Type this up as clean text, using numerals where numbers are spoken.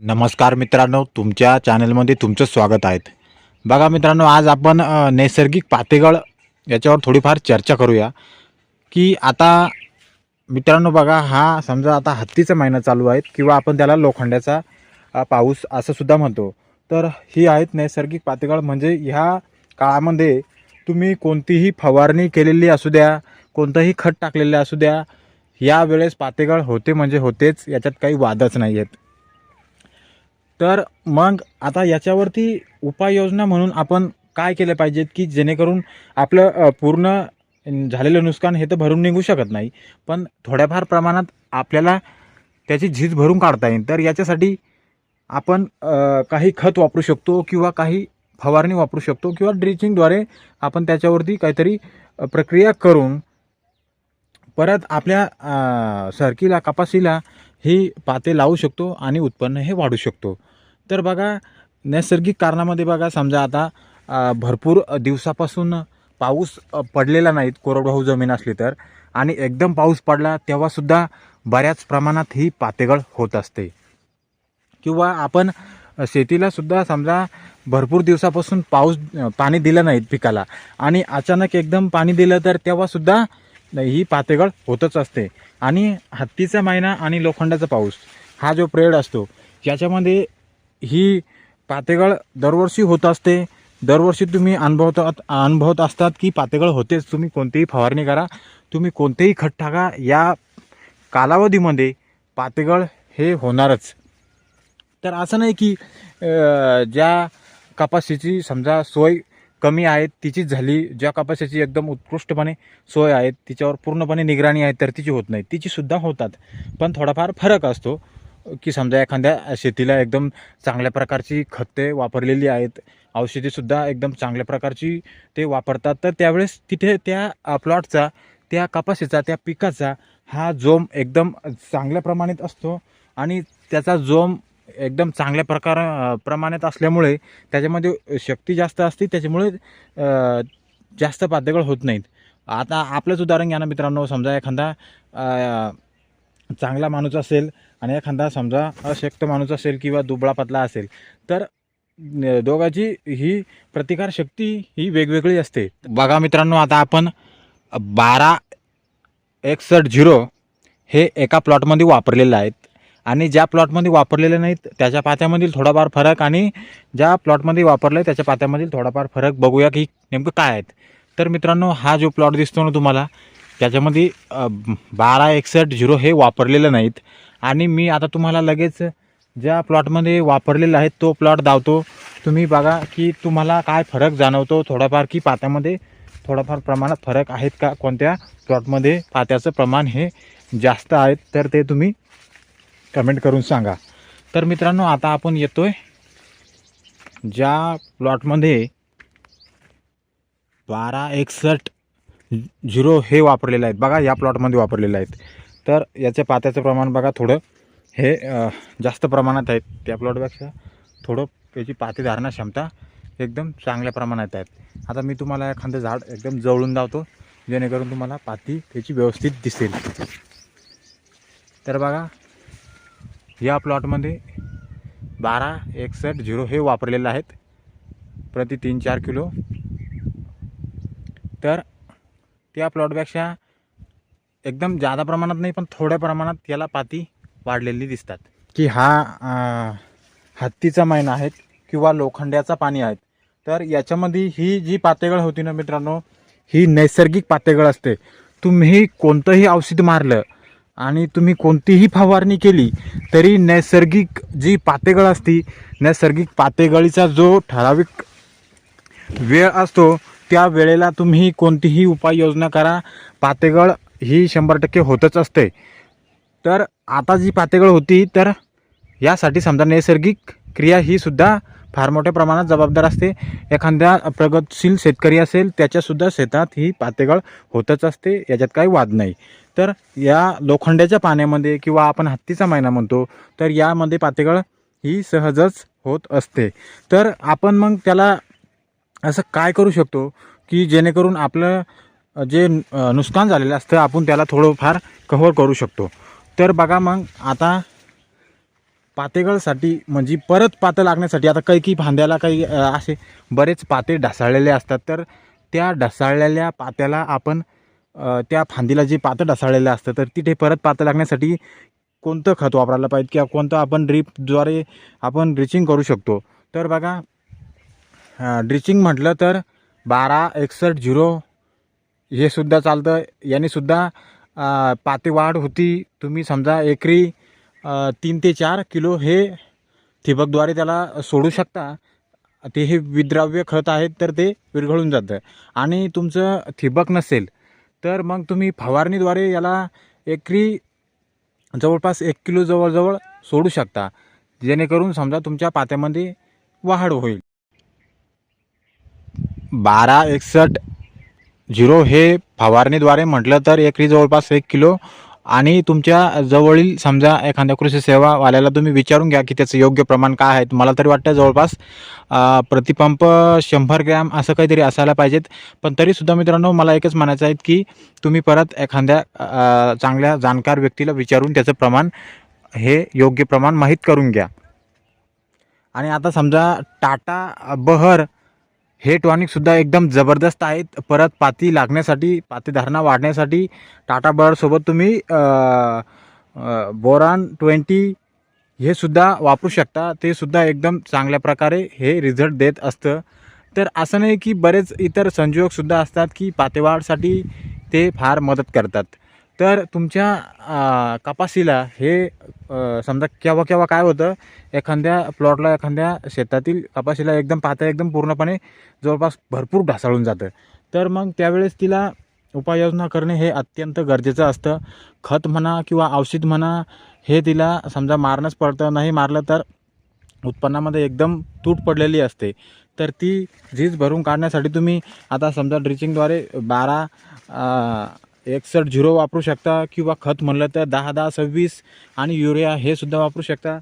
नमस्कार मित्रांनो, तुमच्या चॅनलमध्ये तुमचं स्वागत आहे. बघा मित्रांनो, आज आपण नैसर्गिक पातेगळ याच्यावर थोडीफार चर्चा करूया. की आता मित्रांनो बघा, हा समजा आता हत्तीचा महिना चालू आहे किंवा आपण त्याला लोखंडाचा पाऊस असं सुद्धा म्हणतो. तर ही आहेत नैसर्गिक पातेगळ. म्हणजे ह्या काळामध्ये तुम्ही कोणतीही फवारणी केलेली असू द्या, कोणतंही खत टाकलेलं असू द्या, यावेळेस पातेगळ होते म्हणजे होतेच, याच्यात काही वादच नाही आहेत. तर मग आता याच्यावरती उपाययोजना म्हणून आपण काय केलं पाहिजेत, की जेणेकरून आपलं पूर्ण झालेलं नुकसान हे तर भरून निघू शकत नाही, पण थोड्याफार प्रमाणात आपल्याला त्याची झीज भरून काढता येईल. तर याच्यासाठी आपण काही खत वापरू शकतो किंवा काही फवारणी वापरू शकतो किंवा ड्रिचिंगद्वारे आपण त्याच्यावरती काहीतरी प्रक्रिया करून परत आपल्या सरकीला कपाशीला ही पाते लावू शकतो आणि उत्पन्न हे वाढू शकतो. तर बघा, नैसर्गिक कारणामध्ये बघा, समजा आता भरपूर दिवसापासून पाऊस पडलेला नाहीत, कोरडवाहू जमीन असली तर, आणि एकदम पाऊस पडला तेव्हासुद्धा बऱ्याच प्रमाणात ही पातेगळ होत असते. किंवा आपण शेतीला सुद्धा समजा भरपूर दिवसापासून पाणी दिलं नाहीत पिकाला आणि अचानक एकदम पाणी दिलं तर तेव्हासुद्धा ही पातेगळ होतच असते. आणि हत्तीचा महिना आणि लोखंडाचा पाऊस हा जो पिरियड असतो, याच्यामध्ये ही पातेगळ दरवर्षी होत असते. दरवर्षी तुम्ही अनुभवत असतात की पातेगळ होतेच. तुम्ही कोणतीही फवारणी करा, तुम्ही कोणतेही खत टाका, या कालावधीमध्ये पातेगळ हे होणारच. तर असं नाही की ज्या कपाशीची समजा सोय कमी आहे तिचीच झाली, ज्या कपाशीची एकदम उत्कृष्टपणे सोय आहे, तिच्यावर पूर्णपणे निगराणी आहे, तर तिची होत नाही. तिचीसुद्धा होतात, पण थोडाफार फरक असतो. की समजा एखाद्या शेतीला एकदम चांगल्या प्रकारची खते वापरलेली आहेत, औषधीसुद्धा एकदम चांगल्या प्रकारची ते वापरतात, तर त्यावेळेस तिथे त्या प्लॉटचा, त्या कपाशीचा, त्या पिकाचा हा जोम एकदम चांगल्या प्रमाणात असतो. आणि त्याचा जोम एकदम चांगल्या प्रमाणात असल्यामुळे त्याच्यामध्ये शक्ती जास्त असते, त्याच्यामुळे जास्त पातळ होत नाहीत. आता आपलंच उदाहरण घ्या ना मित्रांनो. समजा एखादा चांगला माणूस असेल आणि एखादा समजा अशक्त माणूस असेल किंवा दुबळा पतला असेल, तर दोघांची ही प्रतिकारशक्ती ही वेगवेगळी असते. बघा मित्रांनो, आता आपण 1261 हे एका प्लॉटमध्ये वापरलेलं आहेत आणि ज्या प्लॉटमध्ये वापरलेले नाहीत त्याच्या पात्यामधील थोडाफार फरक आणि ज्या प्लॉटमध्ये वापरलं त्याच्या पात्यामधील थोडाफार फरक बघूया की नेमकं काय आहेत. तर मित्रांनो, हा जो प्लॉट दिसतो ना तुम्हाला, त्याच्यामध्ये 1261 हे वापरलेलं नाहीत. आणि मी आता तुम्हाला लगेच ज्या प्लॉटमध्ये वापरलेलं आहे तो प्लॉट दावतो. तुम्ही बघा की तुम्हाला काय फरक जाणवतो थोडाफार, की पात्यामध्ये थोडाफार प्रमाणात फरक आहेत का, कोणत्या प्लॉटमध्ये पात्याचं प्रमाण हे जास्त आहेत, तर ते तुम्ही कमेंट करून सांगा. तर मित्रांनो, आता आपण येतोय ज्या प्लॉटमध्ये 1261 हे वापरलेलं आहेत. बघा, या प्लॉटमध्ये वापरलेलं आहेत, तर याच्या पात्याचं प्रमाण बघा थोडं हे जास्त प्रमाणात आहेत. त्या प्लॉटपेक्षा थोडं त्याची पाती धारणा क्षमता एकदम चांगल्या प्रमाणात आहेत. आता मी तुम्हाला एखादं झाड एकदम जवळून दावतो, जेणेकरून तुम्हाला पाती त्याची व्यवस्थित दिसेल. तर बघा, या प्लॉटमध्ये 1261 हे वापरलेलं आहेत प्रति 3-4 किलो. तर त्या प्लॉटपेक्षा एकदम जादा प्रमाणात नाही, पण थोड्या प्रमाणात याला पाती वाढलेली दिसतात. की हा हत्तीचा महिना आहेत किंवा लोखंड्याचा पाणी आहेत. तर याच्यामध्ये ही जी पातेगळ होती ना मित्रांनो, ही नैसर्गिक पातेगळ असते. तुम्ही कोणतंही औषध मारलं आणि तुम्ही कोणतीही फवारणी केली तरी नैसर्गिक जी पातेगळ असती, नैसर्गिक पातेगळीचा जो ठराविक वेळ असतो, त्या वेळेला तुम्ही कोणतीही उपाययोजना करा, पातेगळ ही 100% होतच असते. तर आता जी पातेगळ होती, तर यासाठी समजा नैसर्गिक क्रिया ही सुद्धा फार मोठ्या प्रमाणात जबाबदार असते. एखाद्या प्रगतशील शेतकरी असेल त्याच्यासुद्धा शेतात ही पातेगळ होतच असते, याच्यात काही वाद नाही. तर या लोखंडाच्या पाण्यामध्ये किंवा आपण हत्तीचा महिना म्हणतो, तर यामध्ये पातेगळ ही सहजच होत असते. तर आपण मग त्याला असं काय करू शकतो की जेणेकरून आपलं जे नुकसान झालेलं असतं आपण त्याला थोडंफार कव्हर करू शकतो. तर बघा, मग आता पातेगळसाठी म्हणजे परत पातं लागण्यासाठी आता काही फांद्याला काही असे बरेच पाते ढासाळलेले असतात, तर त्या ढासाळलेल्या पात्याला आपण त्या फांदीला जे पातं ढासाळलेलं असतं तर तिथे परत पातं लागण्यासाठी कोणतं खत वापरायला पाहिजे किंवा कोणतं आपण ड्रीपद्वारे आपण ड्रिचिंग करू शकतो. तर बघा ड्रिचिंग म्हटलं तर 12-61-0 हे सुद्धा चालतं. याने सुद्धा पाते वाढ होती. तुम्ही समजा एकरी 3 ते 4 किलो हे ठिबकद्वारे त्याला सोडू शकता. ते हे विद्राव्य खत आहेत तर ते विरघळून जातं. आणि तुमचं ठिबक नसेल तर मग तुम्ही फवारणीद्वारे याला एकरी जवळपास 1 किलो जवळजवळ सोडू शकता, जेणेकरून समजा तुमच्या पात्यामध्ये वाढ होईल. 12-61-0 हे फवारणीद्वारे म्हटलं तर एकरी जवळपास 1 किलो. आणि तुमच्या जवळील समजा एखाद्या कृषी सेवावाल्याला तुम्ही विचारून घ्या की त्याचं योग्य प्रमाण काय आहे. मला तरी वाटतं जवळपास प्रतिपंप 100 ग्रॅम असं काहीतरी असायला पाहिजेत. पण तरीसुद्धा मित्रांनो मला एकच म्हणायचं आहे की तुम्ही परत एखाद्या चांगल्या जाणकार व्यक्तीला विचारून त्याचं प्रमाण हे योग्य प्रमाण माहीत करून घ्या. आणि आता समजा टाटा बहर हे टॉनिकसुद्धा एकदम जबरदस्त आहेत. परत पाती लागण्यासाठी, पाती धारणा वाढण्यासाठी टाटा बहरसोबत तुम्ही बोरान 20 हे सुद्धा वापरू शकता. ते सुद्धा एकदम चांगल्या प्रकारे हे रिझल्ट देत असतं. तर असं नाही की बरेच इतर संजीवकसुद्धा असतात की पातेवाढसाठी ते फार मदत करतात. तर तुमच्या कपाशीला हे समजा केव्हा केव्हा काय होतं, एखाद्या प्लॉटला एखाद्या शेतातील कपाशीला एकदम पातं एकदम पूर्णपणे जवळपास भरपूर ढासाळून जातं. तर मग त्यावेळेस तिला उपाययोजना करणे हे अत्यंत गरजेचं असतं. खत म्हणा किंवा औषध म्हणा हे तिला समजा मारणंच पडतं. नाही मारलं तर उत्पन्नामध्ये एकदम तूट पडलेली असते. तर ती झीज भरून काढण्यासाठी तुम्ही आता समजा ड्रिचिंगद्वारे 12-61-0 वापरू शकता किंवा खत म्हणलं तर 10-10-26 आणि युरिया हे सुद्धा वापरू शकता.